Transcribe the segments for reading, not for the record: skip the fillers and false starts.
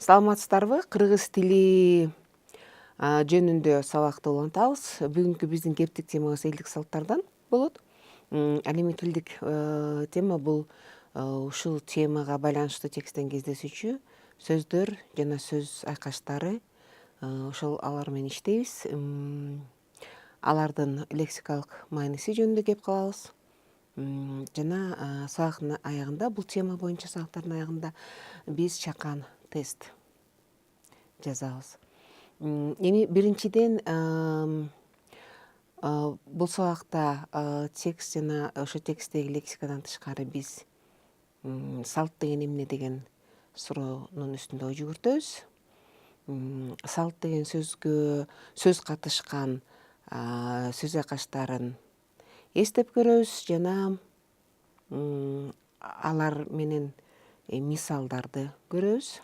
Саламатсыздарбы? Кыргыз тили жөнүндө сабакты улантабыз. Бүгүнкү биздин кептик темабыз элдик салттардан болот. Ал эми тилдик тема бул ушул темага байланыштуу тексттен кездешүүчү сөздөр жана сөз айкаштары. Ошол алар менен иштейбиз. Алардын лексикалык мааниси жөнүндө кеп калабыз. Жана сабактын аягында, бул тема боюнча сабактардын аягында биз чакан тест жазабыз. Эми биринчиден бул сабакта текст жана ошо тексттеги лексикадан тышкары биз салт деген эмне деген суроонун үстүндө ой жүгүртөбүз. Салт деген сөзгө сөз катышкан сөз айкаштарын эстеп көрөбүз жана алар менен мисалдарды көрөбүз.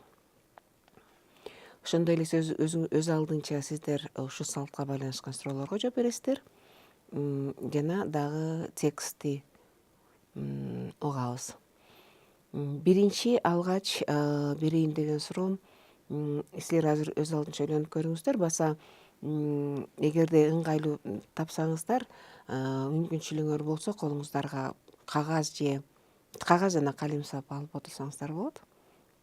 Ошондой эле өз алдынча сиздер ушул салтка байланышкан суроолорго жооп бересиздер. Жана дагы текстти угабыз. Биринчи алгач берейин деген суроом, силер азыр өз алдынча ойлонуп көрүңүздөр. Баса эгерде ыңгайлуу тапсаңыздар, мүмкүнчүлүгүңөр болсо колуңуздарга кагаз жана калем сап алып отурсаңыздар болот.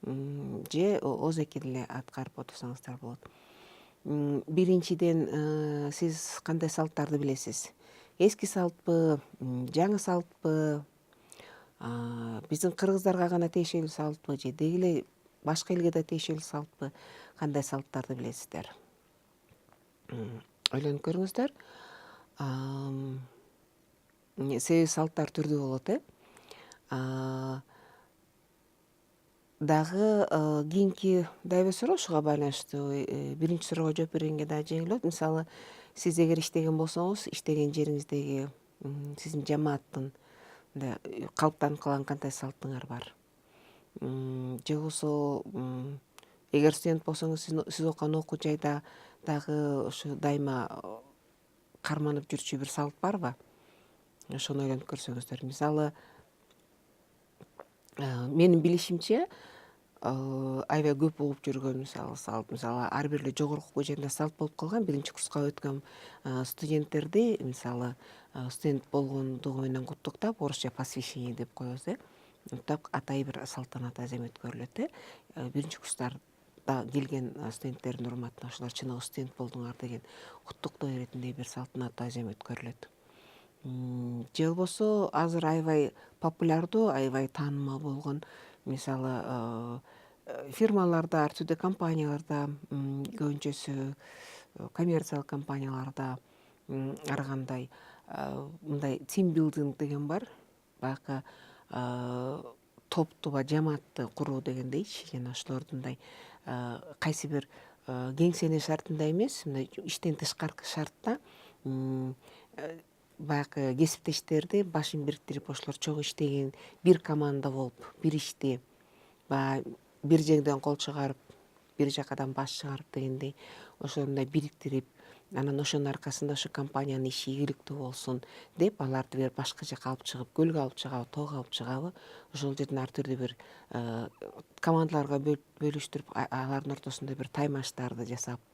Же озеки деле аткарып отурсаңыздар болот. Биринчиден сиз кандай салттарды билесиз? Эски салтпы, жаңы салтпы, биздин кыргыздарга гана тиешелүү салтпы, же деги эле башка элге да тиешелүү салтпы? Кандай салттарды билесиздер? Ойлонуп көрүңүздөр. Себеби салттар түрдүү болот, Дагы кийинки дагы бир суроо ушуга байланыштуу. Биринчи суроого жооп бергенге дагы жеңил болот. Мисалы, сиз эгер иштеген болсоңуз, иштеген жериңиздеги сиздин жамааттын калыптанып калган кандай салтыңар бар? Же болбосо эгер студент болсоңуз, сиз окуган окуу жайда дагы ошо дайыма карманып жүрчү бир салт барбы? Ошону ойлонуп көрсөңүздөр. Мисалы, менин билишимче аябай көп угуп жүргөн салт, ар бир эле жогорку окуу жайында салт болуп калган. Биринчи курска өткөн студенттерди, мисалы, студент болгондугу менен куттуктап, орусча посвещение деп коебуз, атайын бир салтанат азем өткөрүлөт. Биринчи курстарда келген студенттердин урматына ушулар чыныгы студент болдуңар деген куттуктоо иретинде бир салтанаттуу азем өткөрүлөт. Же болбосо азыр аябай популярдуу, аябай таанымал болгон, мисалы, фирмаларда, ар түрдүү компанияларда, көбүнчөсү коммерциялык компанияларда ар кандай мындай team building деген бар. Баягы топту жамаатты куруу дегендейчи. Жана ошолордун мындай кайсы бир кеңсенин шартында эмес, мындай иштен тышкаркы шартта баягы кесиптештерди башын бириктирип, ошолор чогуу иштеген, бир команда болуп, бир ишти баягы бир жеңден кол чыгарып, бир жакадан баш чыгарып дегендей, ошолор мындай бириктирип, анан ошонун аркасында ушу компаниянын иши ийгиликтүү болсун деп, аларды бир башка жака алып чыгып, көлгө алып чыгабы, тоого алып чыгабы, ошол жерден ар түрдүү бир командаларга бөлүштүрүп, алардын ортосунда бир таймаштарды жасап,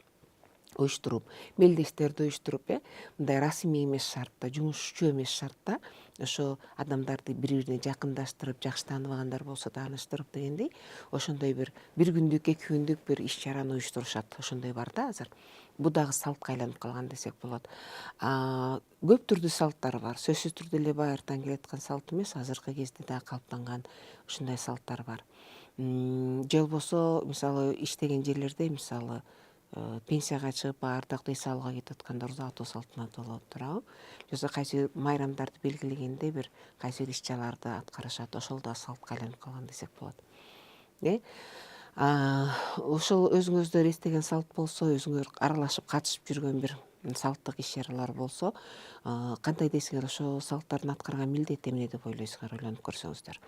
уюштуруп, мелдештерди уюштуруп, мындай расмий эмес шартта, жумушчу эмес шартта ошо адамдарды бири бирине жакындаштырып, жакшы тааныбагандар болсо тааныштырып дегендей, ошондой бир күндүк, 2 күндүк бир иш чараны уюштурушат. Ошондой бар да азыр. Бул дагы салтка айланып калган десек болот. Көп түрдүү салттар бар. Сөзсүз түрдө эле байыртан келаткан салт эмес, азыркы кезде дагы калыптанган ушундай салттар бар. Же болбосо, мисалы, иштеген жерлерде, мисалы, пенсияга чыгып, ардактуу эс алууга кетип аткандар узатуу салтанаты болот, туурабы? Же болбосо кайсы майрамдарды белгилегенде бир кайсы бир иш-чараларды аткарышат. Ошол да салтка айланып калган десек болот. Ошол өзүңүздөр эстеген салт болсо, өзүңөр аралашып катышып жүргөн бир салттык иш-чаралар болсо, кандай десеңер, ошол салттардын аткарган милдети эмне деп ойлойсуңар, ойлонуп көрсөңүздөр.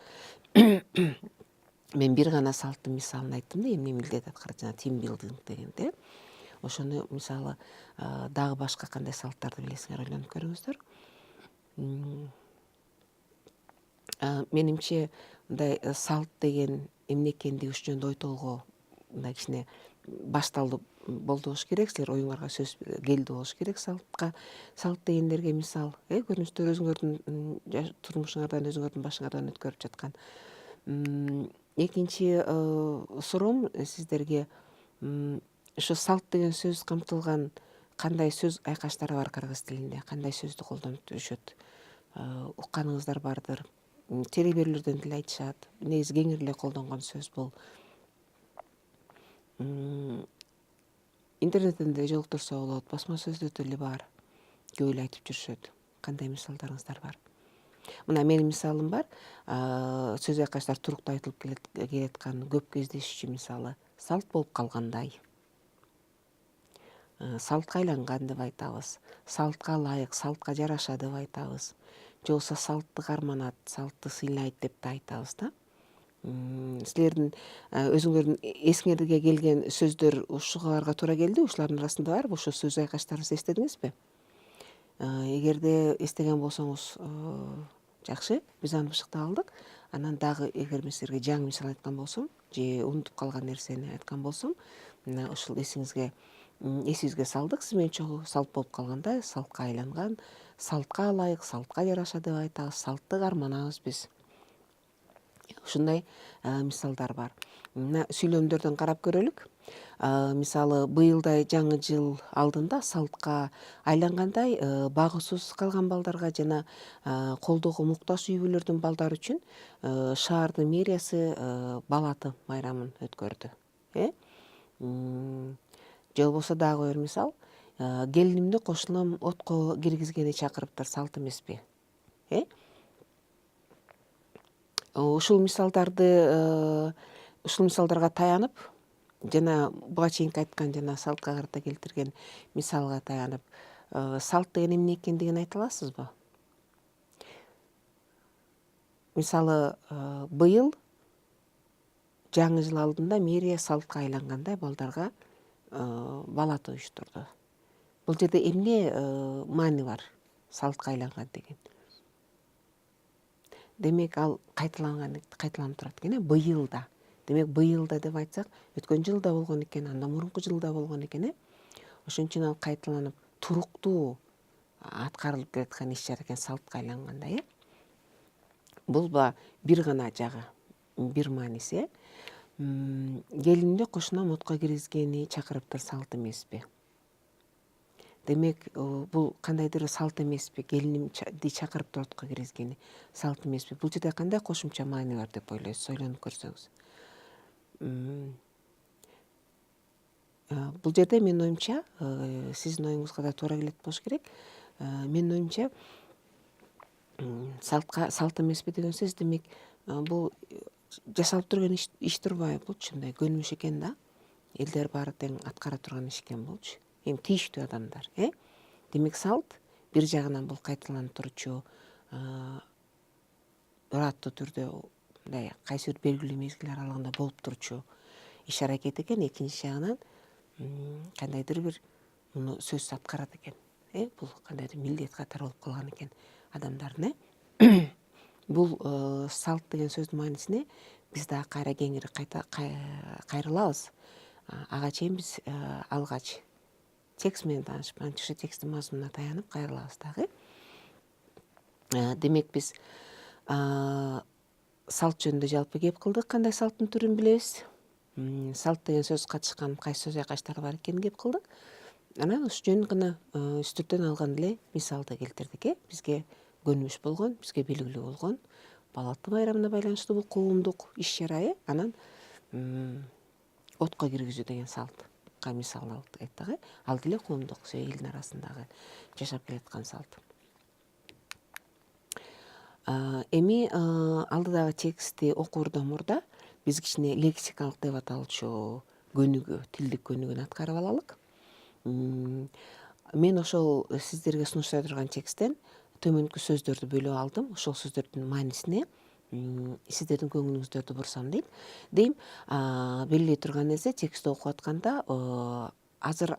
Мен бир гана салттын мисалын айттым да, эмне милдет аткарат, жана team building дегенде. Ошону мисалы дагы башка кандай салттарды билесиңер, ойлонуп көрүңүздөр. Менимче мындай салт деген эмне экендиги ушул жөнүндө ой толгоо мындай кичине башталды болду болуш керек, силер оюңарга сөз келди болуш керек салтка. Салт дегендерге мисал, көрүнүштөр өзүңөрдүн турмушуңардан, өзүңөрдүн башыңардан өткөрүп жаткан. Экинчи суроом сиздерге ушу салт деген сөз камтылган кандай сөз айкаштары бар кыргыз тилинде, кандай сөздү колдонуп жүрүшөт? Укканыңыздар бардыр. Тереберлерден деле айтышат. Негизи кеңири эле колдонгон сөз бул. Интернеттен деле жолуктурса болот, басма сөздө деле бар. Көп эле айтып жүрүшөт. Кандай мисалдарыңыздар бар? Мына менин мисалым бар. Сөз айкаштар турукта айтылып келаткан көп кездешчү мисалы. Салт болуп калгандай. Салтка айланган деп айтабыз. Салтка ылайык, салтка жараша деп айтабыз. Же болбосо салтты карманат, салтты сыйлайт деп да айтабыз да. Силердин өзүңөрдүн эсиңерге келген сөздөр ушуларга туура келди? Ушулардын арасында барбы? Ошо сөз айкаштарыбызды эстедиңизби? Эгерде эстеген болсоңуз жакшы, биз аны бышыктап алдык. Анан дагы эгер мен силерге жаңы мисал айткан болсом, же унутуп калган нерсени айткан болсом, мына ушул эсибизге салдык. Сиз менен чогуу салт болуп калгандай, салтка айланган, салтка ылайык, салтка жараша деп айтабыз, салтты карманабыз биз. Ушундай мисалдар бар. Мына сүйлөмдөрдөн карап көрөлүк. Мисалы быйылдай жаңы жыл алдында салтка айлангандай багуусуз калган балдарга жана колдоого муктаж үй бүлөлөрдүн балдары үчүн шаардын мэриясы бала аты майрамын өткөрдү. Же болбосо дагы бир мисал, келинимди кошунам отко киргизгени чакырыптыр, салт эмеспи? Ушул мисалдарга таянып, жана буга чейинки айткан жана салтка карата келтирген мисалга таянып, салт деген эмне экендигин айта аласызбы? Мисалы, быйыл жаңы жыл алдында мэрия салтка айлангандай балдарга бала аты уюштурду. Бул жерде эмне маани бар? Салтка айланган деген. Демек ал кайталанып турат экен, быйылда. Демек быйылда деп айтсак, өткөн жылда болгон экен, андан мурунку жылда болгон экен, Ошон үчүн ал кайталанып туруктуу аткарылып келаткан иш-чара экен, салтка айлангандай, Бул бир гана жагы, бир мааниси, Келинимди кошунам отко киргизгени чакырыптыр, салт эмеспи? Демек, бул кандайдыр салт эмеспи? Келинимди чакырыптыр отко киргизгени салт эмеспи? Бул жерде кандай кошумча маани бар деп ойлойсуз? Ойлонуп көрсөңүз. Бул жерде менин оюмча, сиздин оюңузга да туура келет болуш керек. Менин оюмча, салт эмеспи деген сөз, демек, бул жасалып турган иш турбайбы? Булчу мындай көнүмүш экен да. Элдер баары тең аткара турган иш экен булчу. Эми тийиштүү адамдар, Демек, салт бир жагынан бул кайталанып турчу, ураттуу түрдө мындай кайсы бир белгилүү мезгил аралыгында болуп турчу иш-аракет экен. Экинчи жагынан кандайдыр бир муну сөз аткарат экен. Бул кандайдыр милдет катары болуп калган экен адамдардын, Бул салт деген сөздүн маанисине биз дагы кайра кеңири кайрылабыз. Ага чейин биз алгач текст менен таанышып, анча ошо тексттин мазмунуна таянып кайрылабыз дагы. Демек, биз салт жөнүндө жалпы кеп кылдык, кандай салттын түрүн билебиз. Салт деген сөз катышкан кайсы сөз айкаштар бар экенин кеп кылдык. Анан ушу жөн гана үстүртөн алган эле мисалды келтирдик, бизге көнүмүш болгон, бизге белгилүү болгон бала аты майрамына байланыштуу бул коомдук иш-чара, анан отко киргизүү деген салтка мисал айттык, ал деле коомдук, элдин арасындагы жашап келаткан салт. Эми алдыдагы текстти окуурдан мурда биз кичине лексикалык деп аталчу көнүгүү, тилдик көнүгүүнү аткарып алалык. Мен ошол сиздерге сунуштай турган тексттен төмөнкү сөздөрдү бөлүп алдым. Ошол сөздөрдүн маанисине сиздердин көңүлүңүздөрдү бурсам дейм. Белгилей турган нерсе, текстти окуп атканда азыр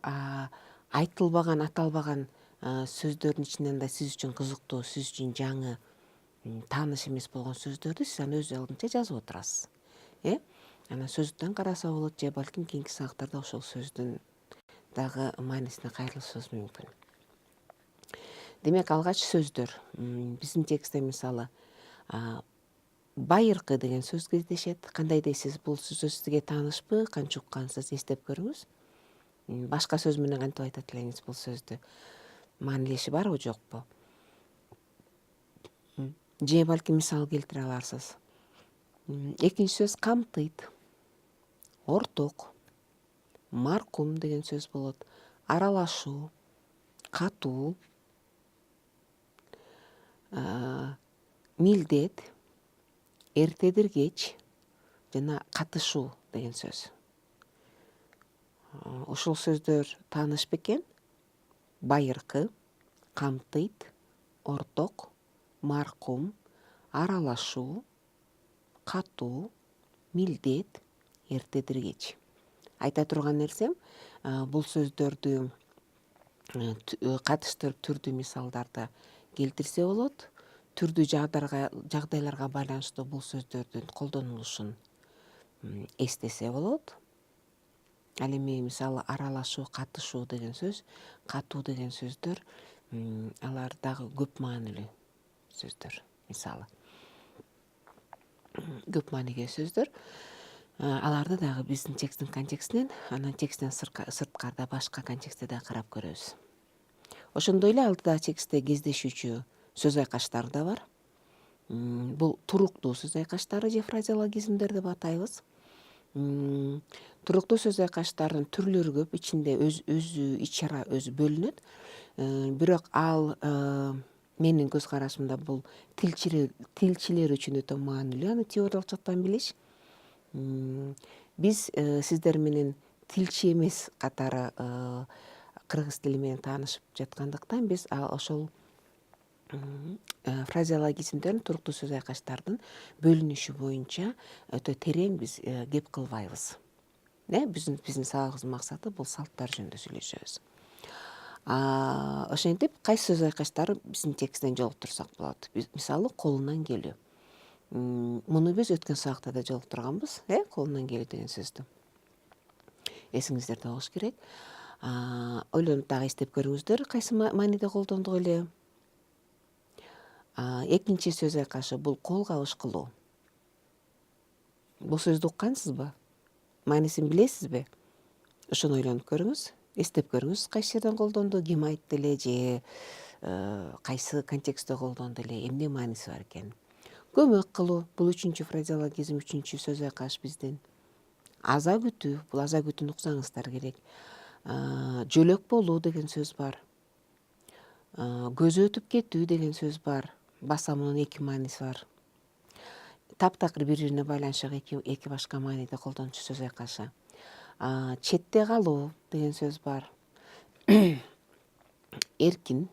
айтылбаган, аталбаган сөздөрдүн ичинен да сиз үчүн кызыктуу, сиз үчүн жаңы, тааныш эмес болгон сөздөрдү сиз аны өз алдынча жазып отурасыз. Анан сөздүн караса болот же балким кийинки сабактарда ошол сөздүн дагы маанисине кайрылышыбыз мүмкүн. Демек алгач сөздөр биздин текстте мисалы байыркы деген сөз кездешет. Кандай дейсиз, бул сөз сизге таанышпы, канча уккансыз, эстеп көрүңүз. Башка сөз менен кантип айтат элеңиз бул сөздү? Маанилеши барбы, жокпу? Же балким мисал келтире аларсыз. Экинчи сөз камтыйт, орток, маркум деген сөз болот. Аралашуу, катуу, милдет, эртедир кеч жана катышуу деген сөз. Ушул сөздөр тааныш бекен? Байыркы, камтыйт, орток, маркум, аралашуу, катуу, милдет, эртедир кеч. Айта турган нерсем, бул сөздөрдү катыштырып түрдүү мисалдарды келтирсе болот. Түрдүү жагдайларга байланыштуу бул сөздөрдүн колдонулушун эстесе болот. Ал эми мисалы аралашуу, катышуу деген сөз, катуу деген сөздөр алар дагы көп маанилүү сөздөр. Мисалы көп мааниге сөздөр. Аларды дагы биздин тексттин контекстинен, анан тексттен сырткарда башка контекстте да карап көрөбүз. Ошондой эле алдыда текстте кездешүүчү сөз айкаштар да бар. Бул туруктуу сөз айкаштары же фразеологизмдер деп атайбыз. Туруктуу сөз айкаштардын түрлөрү көп, ичинде өзү ич-чара өзү бөлүнөт. Бирок ал менин көз карашымда бул тилчилер үчүн өтө маанилүү аны теориялык жактан билиш. Биз сиздер менен тилчи эмес катары кыргыз тили менен таанышып жаткандыктан биз ошол фразеологизмдердин, туруктуу сөз айкаштардын бөлүнүшү боюнча өтө терең биз кеп кылбайбыз. Биздин сабагыбыздын максаты бул салттар жөнүндө сүйлөшөбүз. Ошентип кайсы сөз айкаштары биздин тексттен жолуктурсак болот. Мисалы колунан келүү. Муну биз өткөн сабакта да жолуктурганбыз, колунан келүү деген сөздү. Эсиңиздерде болуш керек. Ойлонуп дагы эстеп көрүңүздөр, кайсы мааниде колдондук эле. Экинчи сөз айкашы бул кол кабыш кылуу. Бул сөздү уккансызбы? Маанисин билесизби? Ошону ойлонуп көрүңүз, эстеп көрүңүз, кайсы жерден колдонду, ким айтты эле же кайсы контекстте колдонду эле, эмне мааниси бар экен. Көмөк кылуу бул үчүнчү фразеологизм, үчүнчү сөз айкаш биздин. Аза күтүү, бул аза күтүүнү уксаңыздар керек. Жөлөк болуу деген сөз бар. Көзү өтүп кетүү деген сөз бар. Баса мунун эки мааниси бар. Таптакыр бири-бирине байланышып эки башка мааниде колдончу сөз айкашы. Четте калуу деген сөз бар. Эркин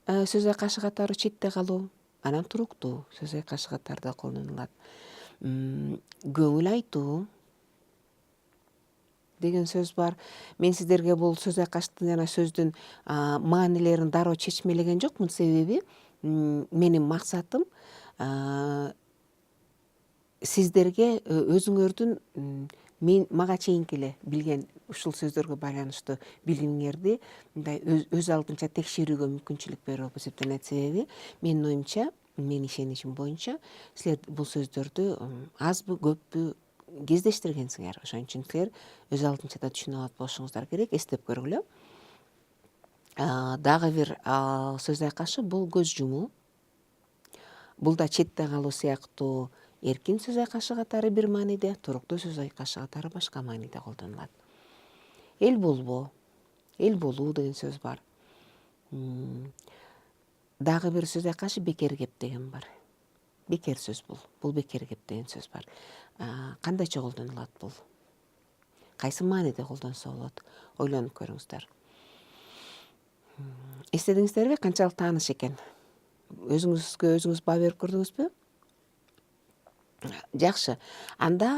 сөз айкашы катары четте калуу, анан туруктуу сөз айкашы катары да колдонулат. Көңүл айтуу деген сөз бар. Мен сиздерге бул сөз айкаштын жана сөздүн маанилерин дароо чечмелеген жокмун, себеби менин максатым сиздерге өзүңөрдүн мага чейинки эле билген ушул сөздөргө байланыштуу билимиңерди мындай өз алдынча текшерүүгө мүмкүнчүлүк берүү болуп эсептелет. Себеби менин оюмча, менин ишеничим боюнча силер бул сөздөрдү азбы көппү кездештиргенсиңер. Ошон үчүн силер өз алдынча да түшүнүп алат болушуңуздар керек. Эстеп көргүлө. Дагы бир сөз айкашы бул көз жумуу. Бул да четте калуу сыяктуу эркин сөз айкашы катары бир мааниде, туруктуу сөз айкашы катары башка мааниде колдонулат. Эл болбоо, эл болуу деген сөз бар. Дагы бир сөз айкашы бекер кеп деген бар. Бекер сөз бул. Бул бекер кеп деген сөз бар. Кандайча колдонулат бул? Кайсы мааниде колдонсо болот? Ойлонуп көрүңүздөр. Эстедиңиздерби, канчалык тааныш экен? Өзүңүзгө өзүңүз баа берип көрдүңүзбү? Жакшы. Анда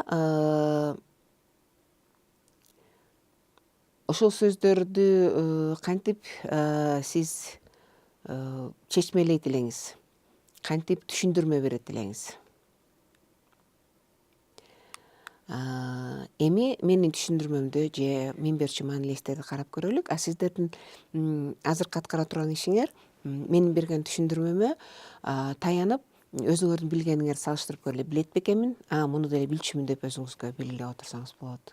ошол сөздөрдү кантип сиз чечмелейт элеңиз? Кантип түшүндүрмө берет элеңиз? Эми менин түшүндүрмөмдө же мен берчү маанилестерди карап көрөлүк. Сиздердин азыркы аткара турган ишиңер менин берген түшүндүрмөмө таянып өзүңөрдүн билгениңерди салыштырып көрөлү. Билет бекенмин, муну деле билчүмүн деп өзүңүзгө белгилеп отурсаңыз болот.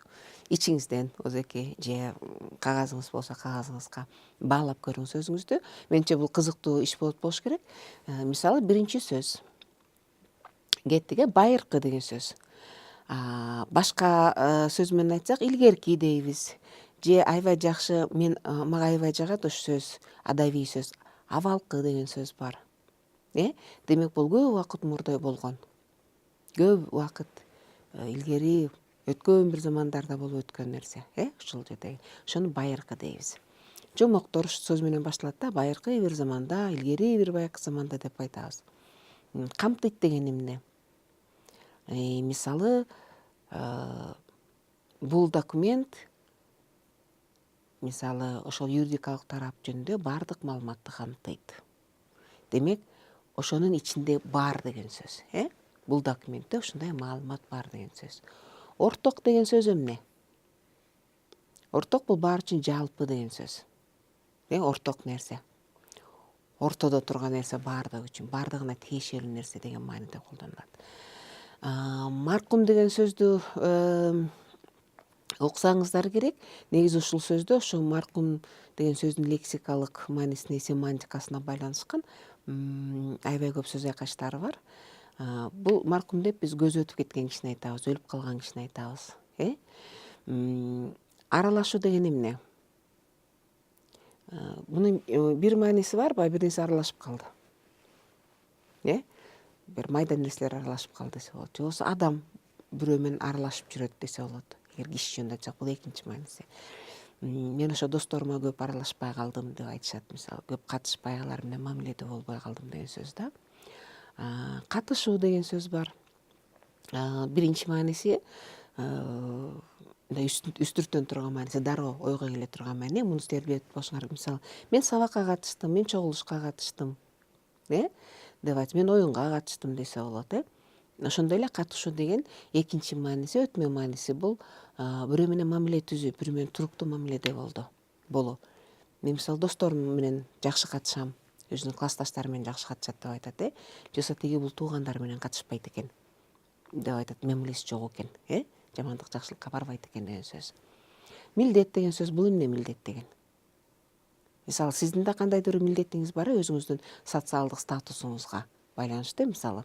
Ичиңизден озеки же кагазыңыз болсо кагазыңызга баалап көрүңүз өзүңүздү. Менимче бул кызыктуу иш болуш керек. Мисалы биринчи сөз кеттик, байыркы деген сөз. Башка сөз менен айтсак, илгерки дейбиз. Же аябай жакшы, мага аябай жагат ошол сөз, адабий сөз. Абалкы деген сөз бар. Демек бул көп убакыт мурда болгон. Көп убакыт илгери өткөн бир замандарда болуп өткөн нерсе. Ушул жерде ошону байыркы дейбиз. Жомоктор сөз менен башталат да, байыркы бир заманда, илгери бир байыркы заманда деп айтабыз. Камтыйт деген эмне? Мисалы, бул документ мисалы ошол юридикалык тарап жөнүндө баардык маалыматты камтыйт. Демек, ошонун ичинде бар деген сөз. Бул документте ушундай маалымат бар деген сөз. Орток деген сөз эмне? Орток бул баары үчүн жалпы деген сөз. Орток нерсе. Ортодо турган нерсе баардыгы үчүн, баардыгына тиешелүү нерсе деген мааниде колдонулат. Маркум деген сөздү окусаңыздар керек. Негизи ушул сөздө ошол маркум деген сөздүн лексикалык маанисине, семантикасына байланышкан аябай көп сөз айкаштары бар. Бул маркум деп биз көзү өтүп кеткен кишини айтабыз, өлүп калган кишини айтабыз. Аралашуу деген эмне? Мунун бир мааниси бар, бир нерсе аралашып калды. Бир майда нерселер аралашып калды десе болот. Же болбосо адам бирөө менен аралашып жүрөт десе болот. Эгер киши жөнүндө айтсак, бул экинчи мааниси. Мен ошо досторума көп аралашпай калдым деп айтышат. Мисалы, көп катышпай алар менен мамиледе болбой калдым деген сөз да. Катышуу деген сөз бар. Биринчи мааниси үстүртөн турган мааниси, дароо ойго келе турган маани. Муну силер билет болушуңар. Мисалы, мен сабакка катыштым, мен чогулушка катыштым, деп айтып, мен оюнга катыштым десе болот. Ошондой эле катышуу деген экинчи мааниси, өтмө мааниси бул бирөө менен мамиле түзүү, бирөө менен туруктуу мамиледе болуу. Мен мисалы досторум менен жакшы катышам, өзүнүн классташтары менен жакшы катышат деп айтат. Же болбосо тиги бул туугандары менен катышпайт экен деп айтат, мамилеси жок экен, жамандык жакшылыкка барбайт экен деген сөз. Милдет деген сөз, бул эмне милдет деген? Мисалы, сиздин да кандайдыр бир милдетиңиз бар, өзүңүздүн социалдык статусуңузга байланыштуу. Мисалы,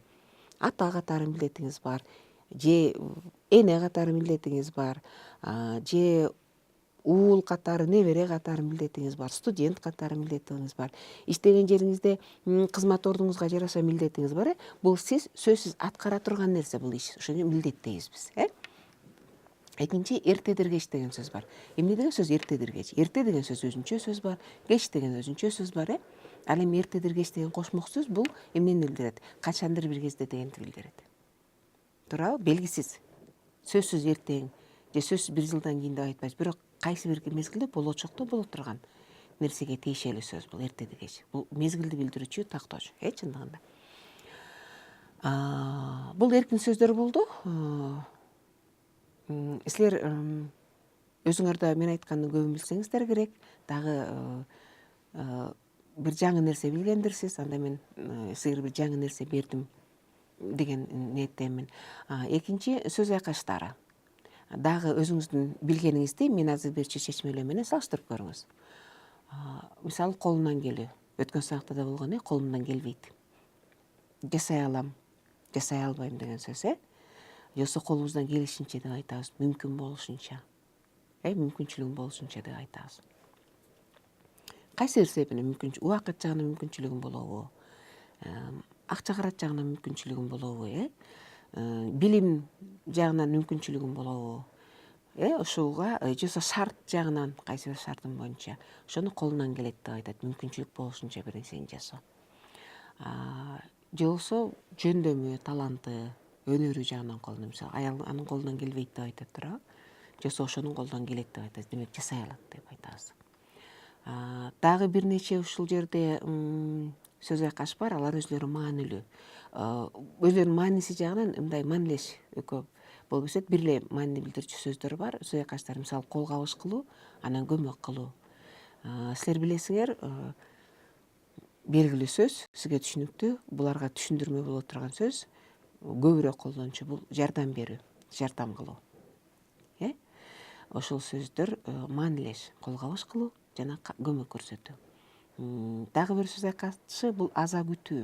ата катары милдетиңиз бар, же эне катары милдетиңиз бар, же уул катары, небере катары милдетиңиз бар, студент катары милдетиңиз бар, иштеген жериңизде кызмат ордуңузга жараша милдетиңиз бар. Бул сиз сөзсүз аткара турган нерсе, бул иш. Ошону милдет дейбиз биз. Экинчи, эртедир кеч деген сөз бар. Эмне деген сөз эртедир кеч? Эрте деген сөз өзүнчө сөз бар, кеч деген өзүнчө сөз бар. Ал эми эртедир кеч деген кошмок сөз бул эмнени билдирет? Качандыр бир кезде дегенди билдирет. Туурабы? Белгисиз. Сөзсүз эртең же сөзсүз бир жылдан кийин деп айтпайбыз. Бирок кайсы бир мезгилде болочокто боло турган нерсеге тиешелүү сөз бул эртедир кеч. Бул мезгилди билдирүүчү тактоочу, чындыгында. Бул эркин сөздөр болду. Силер өзүңөр да мен айткандын көбүн билсеңиздер керек. Дагы бир жаңы нерсе билгендирсиз. Анда мен силерге бир жаңы нерсе бердим деген ниеттемин. Экинчи, сөз айкаштары. Дагы өзүңүздүн билгениңизди мен азыр берчү чечмелөө менен салыштырып көрүңүз. Мисалы, колунан келүү. Өткөн сабакта да болгон, колумдан келбейт. Жасай алам, жасай албайм деген сөз. Же болбосо колубуздан келишинче деп айтабыз, мүмкүн болушунча. Мүмкүнчүлүгүң болушунча деп айтабыз. Кайсы бир себебинен мүмкүнчүлүк, убакыт жагынан мүмкүнчүлүгүң болобу? Акча карат жагынан мүмкүнчүлүгүң болобу? Билим жагынан мүмкүнчүлүгүң болобу? Ушуга же болбосо шарт жагынан кайсы бир шартың боюнча ошону колунан келет деп айтат. Мүмкүнчүлүк болушунча бир нерсени жасоо. Же болбосо жөндөмү, таланты, өнөрү жагынан колунан, мисалы, аял анын колунан келбейт деп айтат туурабы? Же болбосо ошонун колунан келет деп айтат. Демек, жасай алат деп айтабыз. Дагы бир нече ушул жерде сөз айкаш бар, алар өзүлөрү маанилүү. Өзүлөрүнүн мааниси жагынан мындай маанилеш экөө болбосо бир эле маани билдирүүчү сөздөр бар. Сөз айкаштар мисалы кол кабыш кылуу, анан көмөк кылуу. Силер билесиңер, белгилүү сөз, сизге түшүнүктүү, буларга түшүндүрмө боло турган сөз көбүрөөк колдончу бул жардам берүү, жардам кылуу. Ошол сөздөр маанилеш: кол кабыш кылуу жана көмөк көрсөтүү. Дагы бир сөз айкашы бул аза күтүү.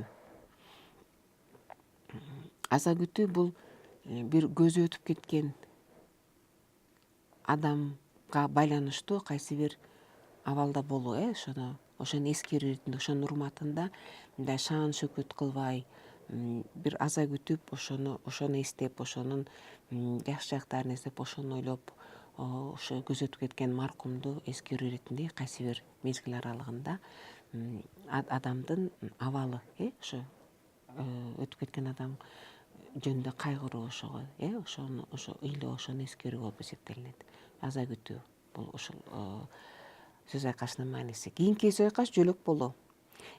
Аза күтүү бул бир көзү өтүп кеткен адамга байланыштуу кайсы бир абалда болуу, ошону эскерүү иретинде, ошонун урматында мындай шаан шөкөт кылбай, бир аза күтүп, ошону эстеп, ошонун жакшы жактарын эстеп, ошону ойлоп, ошо көзү өтүп кеткен маркумду эскерүү иретинде кайсы бир мезгил аралыгында адамдын абалы, ошо өтүп кеткен адам жөнүндө кайгыруу, ошого ошо ыйлоо, ошону эскерүү болуп эсептелинет. Аза күтүү бул ушул сөз айкашынын мааниси. Кийинки сөз айкаш жөлөк болуу.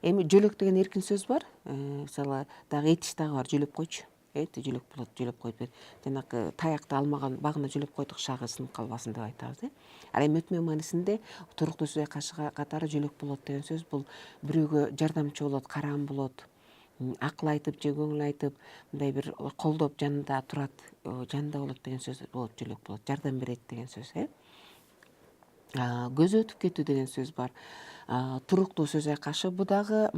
Эми жөлөк деген эркин сөз бар. Мисалы дагы этиш дагы бар: жөлөп койчу. Жөлөк болот, жөлөп коюп бер. Жанагы таякты алмаган багына жөлөп койдук, шагы сынып калбасын деп айтабыз. Ал эми өтмө маанисинде туруктуу сөз айкашы катары жөлөк болот деген сөз бул бирөөгө жардамчы болот, караан болот, акыл айтып же көңүл айтып, мындай бир колдоп жанында турат, жанында болот деген сөз болот. Жөлөк болот, жардам берет деген сөз. Көзү өтүп кетүү деген сөз бар. Туруктуу сөз айкашы. Бу дагы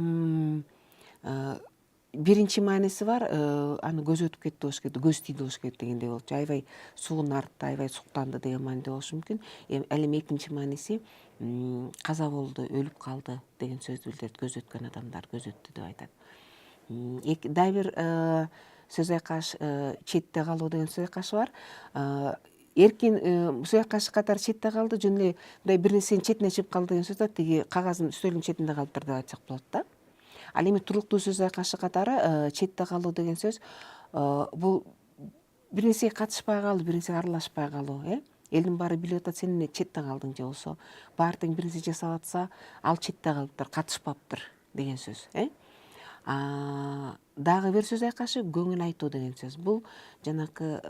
биринчи мааниси бар. Аны көзү өтүп кетти болуш керек, көз тийди болуш керек дегендей болчу. Аябай суунарды, аябай суктанды деген мааниде болушу мүмкүн. Ал эми экинчи мааниси каза болду, өлүп калды деген сөздү билдирет. Көзү өткөн адамдар көзү өттү деп айтат. Дагы бир сөз айкаш четте калуу деген сөз айкашы бар. Эркин сөз айкашы катары четте калды, жөн эле мындай бир нерсенин четине чыгып калды деген сөз да, тиги кагаздын үстөлдүн четинде калыптыр деп айтсак болот да. Ал эми туруктуу сөз айкашы катары четте калуу деген сөз бул бир нерсеге катышпай калуу, бир нерсеге аралашпай калуу. Элдин баары билип атат, сен эмне четте калдың, же болбосо баары тең бир нерсе жасап атса, ал четте калыптыр, катышпаптыр деген сөз. Дагы бир сөз айкашы көңүл айтуу деген сөз. Бул жанакы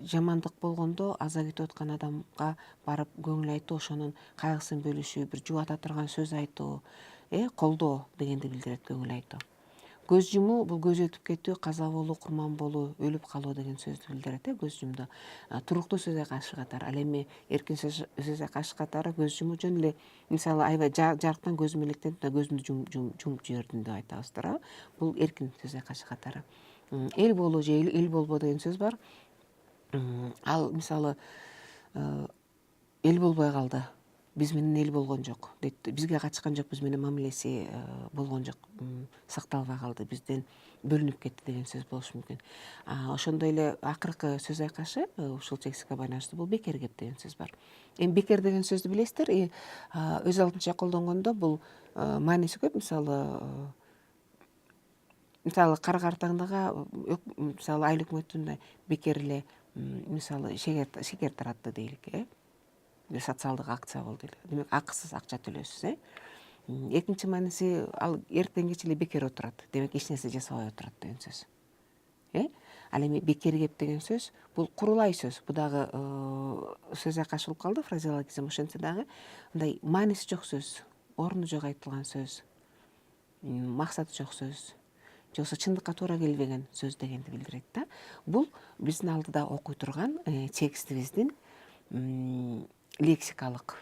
жамандык болгондо аза күтүп аткан адамга барып көңүл айтуу, ошонун кайгысын бөлүшүү, бир жубата турган сөз айтуу, колдоо дегенди билдирет көңүл айтуу. Көз жумуу бул көз өтүп кетүү, каза болуу, курман болуу, өлүп калуу деген сөздү билдирет. Көз жумду туруктуу сөз айкашы катары. Ал эми эркин сөз айкашы катары көз жумуу жөн эле мисалы аябай жарыктан көзүм электенип көзүмдү жумуп жибердим деп айтабыздар. Бул эркин сөз айкашы катары. Эл болуу же эл болбоо деген сөз бар. Ал мисалы эл болбой калды, биз менен эл болгон жок дейт, бизге качкан жок, биз менен мамилеси болгон жок, сакталбай калды, бизден бөлүнүп кетти деген сөз болушу мүмкүн. Ошондой эле акыркы сөз айкашы ушул текстке байланыштуу бул бекер кеп деген сөз бар. Эми бекер деген сөздү билесиздер, өз алдынча колдонгондо бул мааниси көп. Мисалы кара картаңдага мисалы айыл өкмөтүн бекер эле мисалы шекер таратты дейлик, социалдык акция болду эле. Демек акысыз акча төлөйсүз. Экинчи мааниси ал эртең кече эле бекер отурат, демек эч нерсе жасабай отурат деген сөз. Ал эми бекер кеп деген сөз бул курулай сөз. Бу дагы сөз айкаш болуп калды, фразеологизм. Ошентсе дагы мындай мааниси жок сөз, оруну жок айтылган сөз, максаты жок сөз, же болбосо чындыкка туура келбеген сөз дегенди билдирет да. Бул биздин алдыда окуй турган текстибиздин лексикалык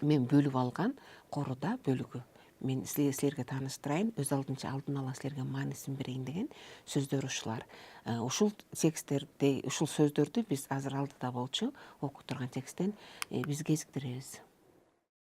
мен бөлүп алган коруда бөлүгү. Мен силерге тааныштырайын, өз алдынча алдын ала силерге маанисин берейин деген сөздөр ушулар. Ушул тексттерди, ушул сөздөрдү биз азыр алдыда болчу окуп турган тексттен биз кезиктиребиз.